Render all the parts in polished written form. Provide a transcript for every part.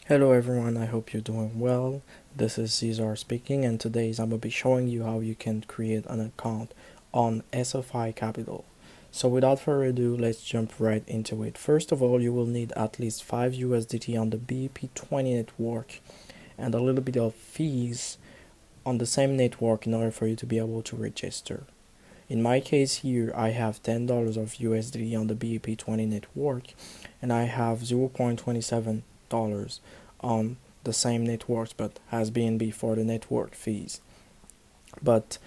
Hello everyone, I hope you're doing well. This is Cesar speaking, and today I'm going to be showing you how you can create an account on SFI Capital. So without further ado, let's jump right into it. First of all, you will need at least 5 USDT on the BEP20 network and a little bit of fees on the same network in order for you to be able to register. In my case here, I have $10 of USDT on the BEP20 network, and I have $0.27 on the same networks, but has BNB for the network fees. But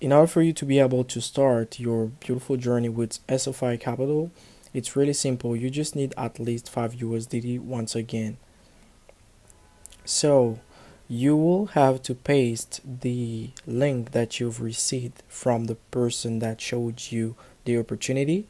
in order for you to be able to start your beautiful journey with SFI Capital, it's really simple. You just need at least 5 USDT once again. So you will have to paste the link that you've received from the person that showed you the opportunity.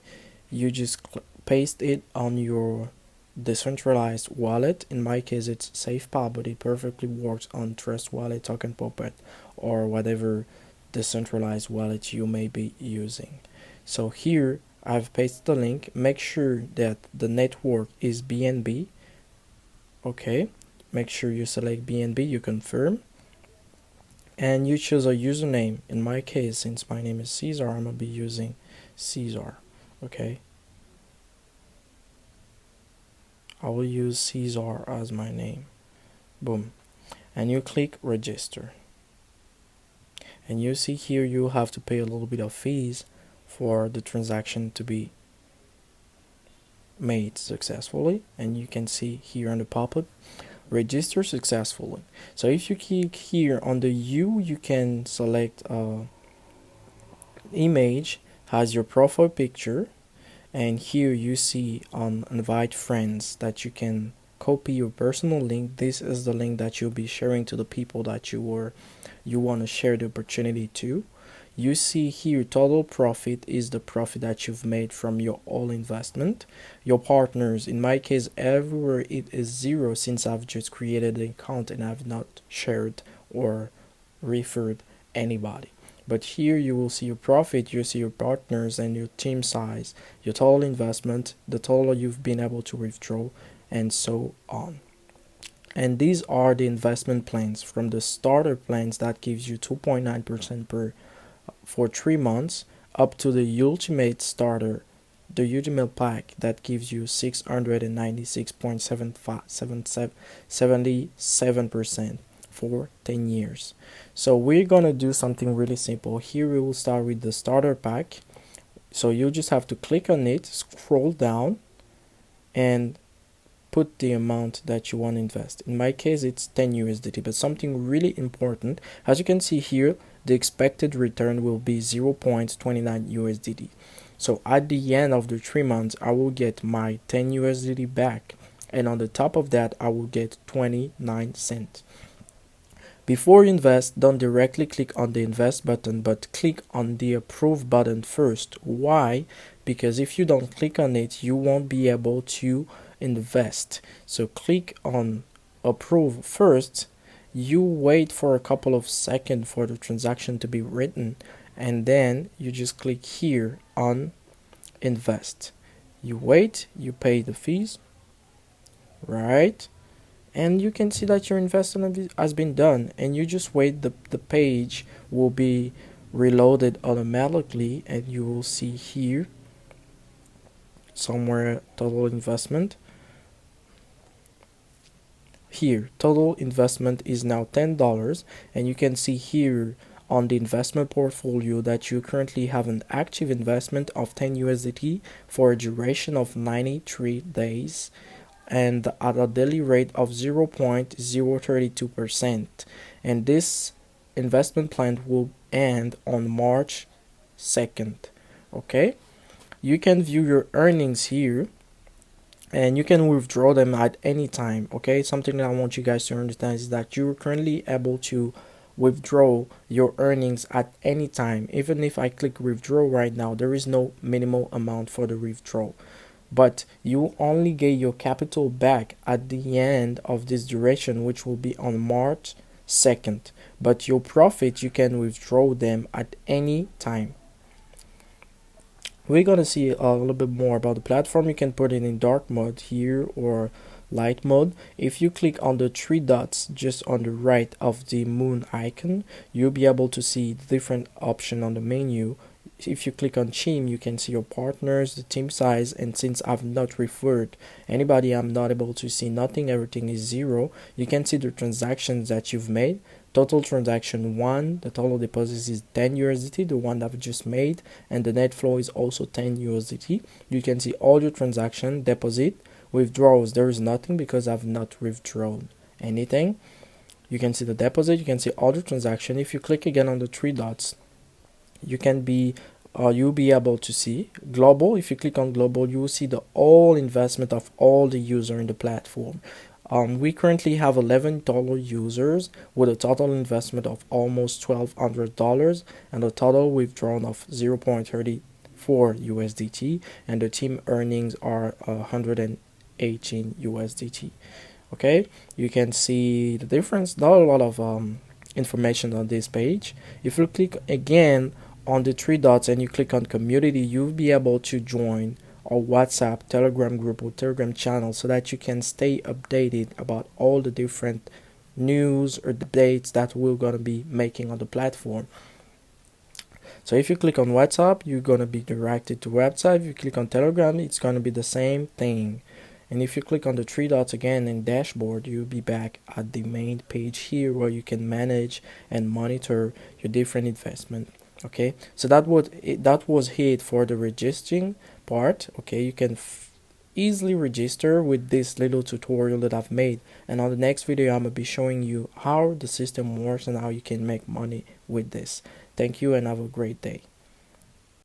You just paste it on your decentralized wallet. In my case, it's SafePal, but it perfectly works on Trust Wallet, Token Puppet, or whatever decentralized wallet you may be using. So here I've pasted the link. Make sure that the network is BNB. Okay, make sure you select BNB, you confirm, and you choose a username. In my case, since my name is Cesar, I'm gonna be using Cesar. Okay, I will use Cesar as my name. Boom. And you click register. And you see here you have to pay a little bit of fees for the transaction to be made successfully. And you can see here on the pop-up, register successfully. So if you click here on the U, you can select image, has your profile picture, and here you see on invite friends that you can copy your personal link. This is the link that you'll be sharing to the people that you want to share the opportunity to. You see here total profit is the profit that you've made from your all investment. Your partners, in my case, everywhere it is 0 since I've just created an account and I've not shared or referred anybody. But here you will see your profit, you see your partners and your team size, your total investment, the total you've been able to withdraw, and so on. And these are the investment plans, from the starter plans that gives you 2.9% per for 3 months, up to the ultimate starter, the ultimate pack that gives you 696.77% for 10 years. So we're gonna do something really simple. Here we will start with the starter pack. So you just have to click on it, scroll down, and put the amount that you want to invest. In my case, it's 10 USDT, but something really important, as you can see here, the expected return will be 0.29 USDT. So at the end of the 3 months, I will get my 10 USDT back, and on the top of that, I will get 29 cents. Before you invest, don't directly click on the invest button, but click on the approve button first. Why? Because if you don't click on it, you won't be able to invest. So click on approve first. You wait for a couple of seconds for the transaction to be written, and then you just click here on invest. You wait, you pay the fees, right? And you can see that your investment has been done, and you just wait. The page will be reloaded automatically, and you will see here somewhere total investment. Here total investment is now $10, and you can see here on the investment portfolio that you currently have an active investment of 10 USDT for a duration of 93 days and at a daily rate of 0.032%, and this investment plan will end on March 2nd. Okay, you can view your earnings here and you can withdraw them at any time. Okay, something that I want you guys to understand is that you're currently able to withdraw your earnings at any time. Even if I click withdraw right now, there is no minimal amount for the withdrawal, but you only get your capital back at the end of this duration, which will be on March 2nd. But your profit, you can withdraw them at any time. We're gonna see a little bit more about the platform. You can put it in dark mode here or light mode. If you click on the three dots just on the right of the moon icon, you'll be able to see different options on the menu. If you click on team, you can see your partners, the team size, and since I've not referred anybody, I'm not able to see nothing. Everything is 0. You can see the transactions that you've made. Total transaction 1, the total deposits is 10 USDT, the one that I've just made, and the net flow is also 10 USDT. You can see all your transaction, deposit, withdrawals. There is nothing because I've not withdrawn anything. You can see the deposit, you can see all the transaction. If you click again on the three dots, you'll be able to see global. If you click on global, you will see the all investment of all the users in the platform. We currently have 11 total users with a total investment of almost $1,200 and a total withdrawn of 0.34 USDT, and the team earnings are 118 USDT. Okay, you can see the difference. Not a lot of information on this page. If you click again on the three dots and you click on community, you'll be able to join our WhatsApp, Telegram group, or Telegram channel so that you can stay updated about all the different news or updates that we're going to be making on the platform. So if you click on WhatsApp, you're going to be directed to website. If you click on Telegram, it's going to be the same thing. And if you click on the three dots again in dashboard, you'll be back at the main page here where you can manage and monitor your different investment. Okay, so that was it for the registering part. Okay, you can easily register with this little tutorial that I've made, and on the next video I'm gonna be showing you how the system works and how you can make money with this. Thank you and have a great day.